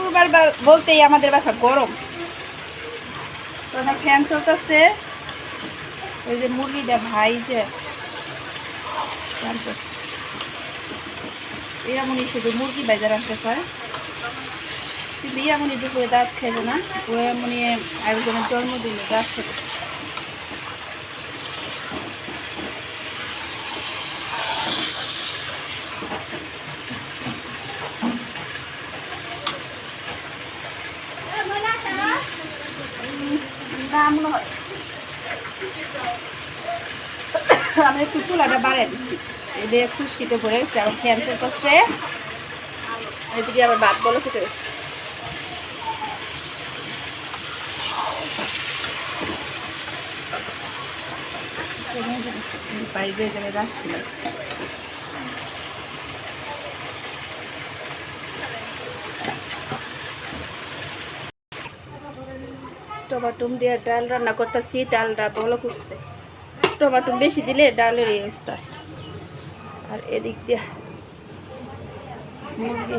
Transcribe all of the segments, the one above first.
শুক্রবার বলতেই আমাদের বাসা গরম, তো আমার ফ্যান চলতেছে। ওই যে মুরগিটা ভাই যে এমনই শুধু মুরগি বাজার আনতে পারে, কিন্তু এমনই দুপুরে দাঁত খেবে না, ও এমনই একজনের জন্মদিনে দাঁত খেতে। আমি একটু চুলাটা বাড়িয়ে দিচ্ছি, এদের খুশকিতে ভরে গেছে, আবার ক্যান্সেল করছে, এদিকে আবার ভাত বলো খেতে গেছে। বাইরে জায়গায় রাখছিল টমাটম দিয়ে ডাল রান্না করতেছি, ডালটা ভালো করছে। টমাটো বেশি দিলে ডালের এই অবস্থা। আর এদিক দিয়ে মুরগি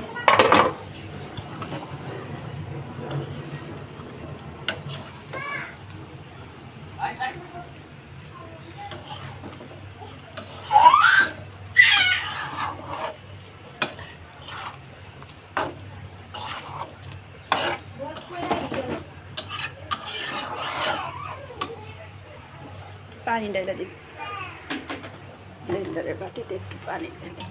পানি ডাইলা দিই, ব্লেন্ডারের বাটিতে একটু পানি ঢেলে।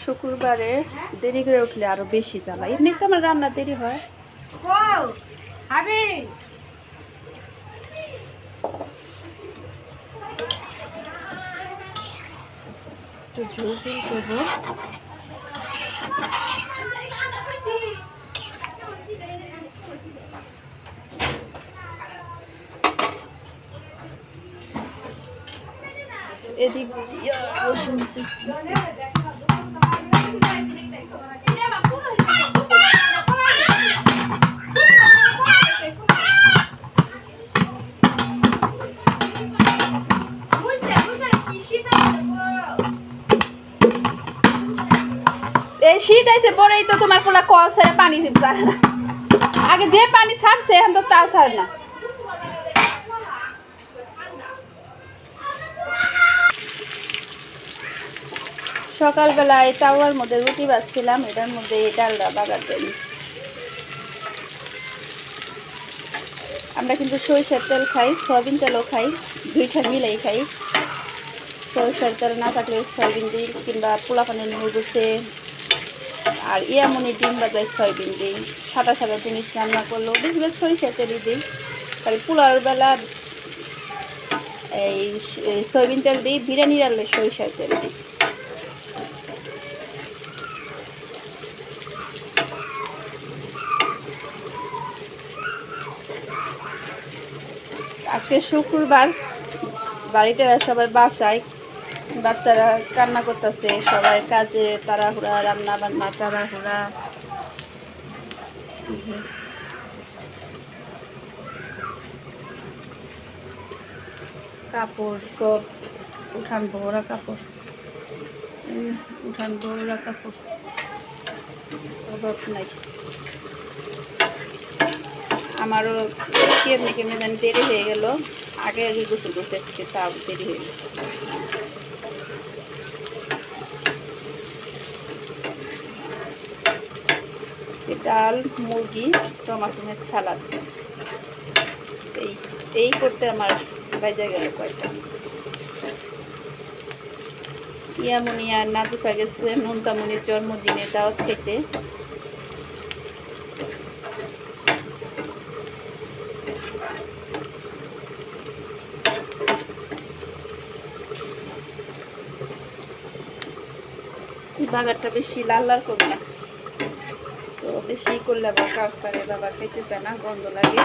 শুক্রবারে দেরি করে উঠলে আরো বেশি জ্বালা, এমনি তো আমার রান্না দেরি হয়। একটু ঝোল ঝোল করবো। এদিক দিয়ে রসুন এই শীত আইছে পরেই তো তোমার পোলা কল ছেড়ে পানি ছাড়ে না, আগে যে পানি ছাড়ছে এখন তো তাও ছাড়ে না। সকালবেলায় তাওয়ার মধ্যে রুটি বাজছিলাম, এটার মধ্যে এই ডালটা বাগার দেন। আমরা কিন্তু সরিষার তেল খাই, সয়াবিন তেলও খাই, দুইটা মিলাই খাই। সরিষার তেল না থাকলে সয়াবিন দিই, কিংবা পোলা পানের নুডলসে আর ইয়ামনি ডিম বাজায় সয়াবিন দিই। সাদা সাদা জিনিস রান্না করলেও বেশিরভাগ সরিষার তেলই দিই। তাই পোলাওর বেলা এই সয়াবিন তেল দিই, বিরিয়ানি রান্নালে সরিষার তেল দিই। আজকে শুক্রবার, বাড়িতে সবাই বাসায়, বাচ্চারা কান্না করতেছে, সবাই কাজে তাড়াহুড়া, রান্না বান্না তাড়াহুড়া। কাপড় সব উঠান ভরা কাপড়, উঠান ভরা কাপড়, অভাব নাই। আমারও কেমনি কেমনি যেন দেরি হয়ে গেল, আগে আগে গোসল করতে এসেছে, তাও দেরি হয়ে গেল। ডাল, মুরগি, টমাটোমের সালাদ, এই করতে আমার বাজে গেল কয়টা। ইয়ামনি আর নাজুকা গেছে নুনতামনির জন্মদিনে দাওয়াত খেতে। বাগারটা বেশি লাল লাল করবে না, তো বেশি করলে আবার কাউসারে বাবা খেতে চায় না, গন্ধ লাগে।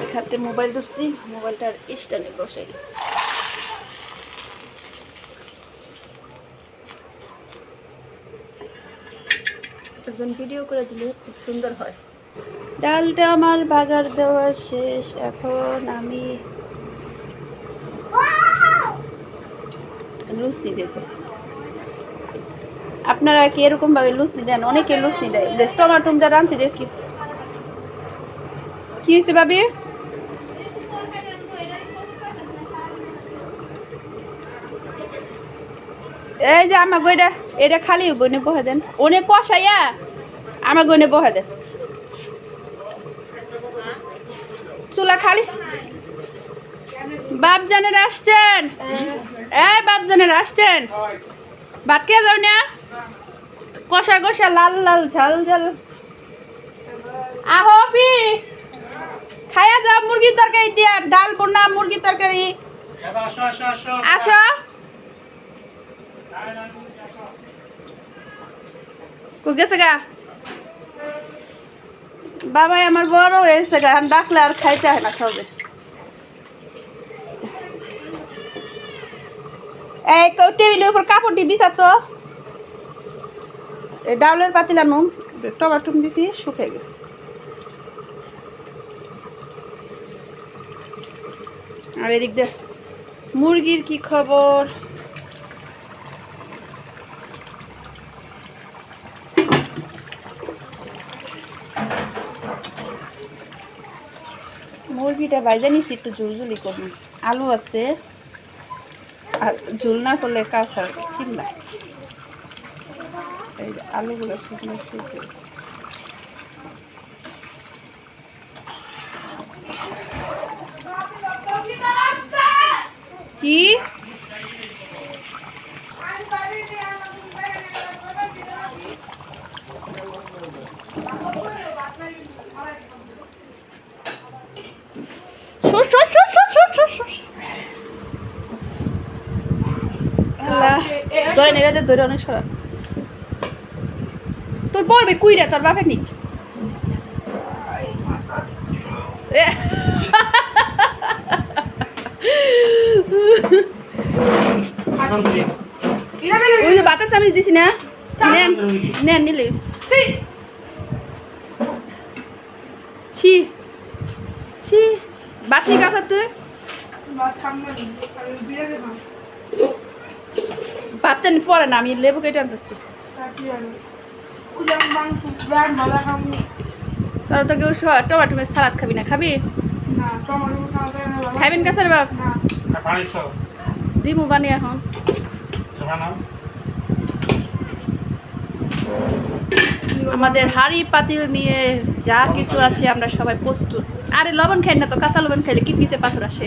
এখানে মোবাইল ধরছি, মোবাইলটার স্ট্যান্ডে বসে একজন ভিডিও করে দিলে খুব সুন্দর হয়। ডালটা আমার বাগার দেওয়া শেষ, এখন আমি লুচনি দিতেছি। আপনারা কি এরকম ভাবে লুচনি দেন? অনেকে লুচনি দেয়। টমাটো যা রাঁধছি দেখি কি হয়েছে ভাবি। এই যে আমার গইটা এটা খালি বনে বহে দেন, অনেক কষাইয়া আমার গনে বহে দেন। চুলা খালি। বাপজানের আসছেন, এই বাপজানের আসছেন, ভাত খেয়ে যাও না? কষা কষা লাল লাল ঝাল ঝাল আহো পি খাইয়া যাও। মুরগির তরকারি দিয়া ডাল বোনা মুরগির তরকারি। আসো কো গেছে গা বাবাই আমার বড় হয়েছে গা, ডাকলে আর খাইতে হয় না সবে। এই টেবিলের উপর কাপড়টি বিছা তো। এই ডাউলের পাতিলা নুন টমাটুম দিছি শুকিয়ে গেছে। আর এদিক দিয়ে মুরগির কি খবর? মুরগিটা ভাইজা নিছি, একটু ঝুলঝুলি করবো। আলু আছে, আর ঝুল না করলে কাউসার চিল্লা। এই যে আলুগুলো শুকনো শুকিয়ে গেছে। কি ধরে নেড়ে ধরে অনেক সরা। তুই পড়বি কুইরা তোর বাপের নিক। ওই যে বাতাস চামিচ দিছি না, নেন নেন নিলে ছি ছি বাকি কাছে তুই বাচ্চা পরে না, আমি লেবু কেটে আনতেছি। তোরা তো কেউ টমাটো সালাদ খাবি না? খাবি? খাইবেন কাছের বাপ দিমু বানিয়ে এখন। আমাদের হাঁড়ি পাতিল নিয়ে যা কিছু আছে আমরা সবাই প্রস্তুত। আরে লবণ খাই না তো, কাঁচা লবণ খাইলে কিডনিতে পাথর আসে।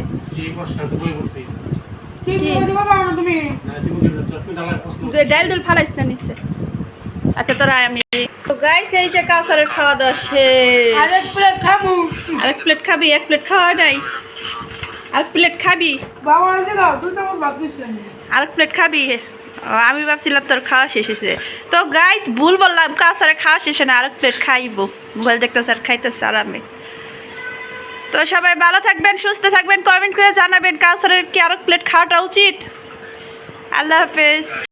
ডাল ডাল ফালাইস না নিচে। আচ্ছা তোরা আমি তো গাইস এই যে কাউসারের খাওয়া দাওয়া শেষ। আরেক প্লেট খাবো। আরেক প্লেট খাবি? এক প্লেট খাওয়া নাই, আরেক প্লেট খাবি? বাবা আজকে দাও দুই চামচ ভাত দিছেন, আরেক প্লেট খাবি? আমি ভাবছিলাম তোর খাওয়া শেষ হয়েছে। তো গাইস ভুল বললাম, কাউসারের খাওয়া শেষে না, আরেক প্লেট খাইবো। মোবাইল দেখতেছে আর খাইতেছে আরামে। তো সবাই ভালো থাকবেন, সুস্থ থাকবেন, কমেন্ট করে জানাবেন কাউসারের কি আরেক প্লেট খাওয়াটা উচিত। আল্লাহ হাফেজ।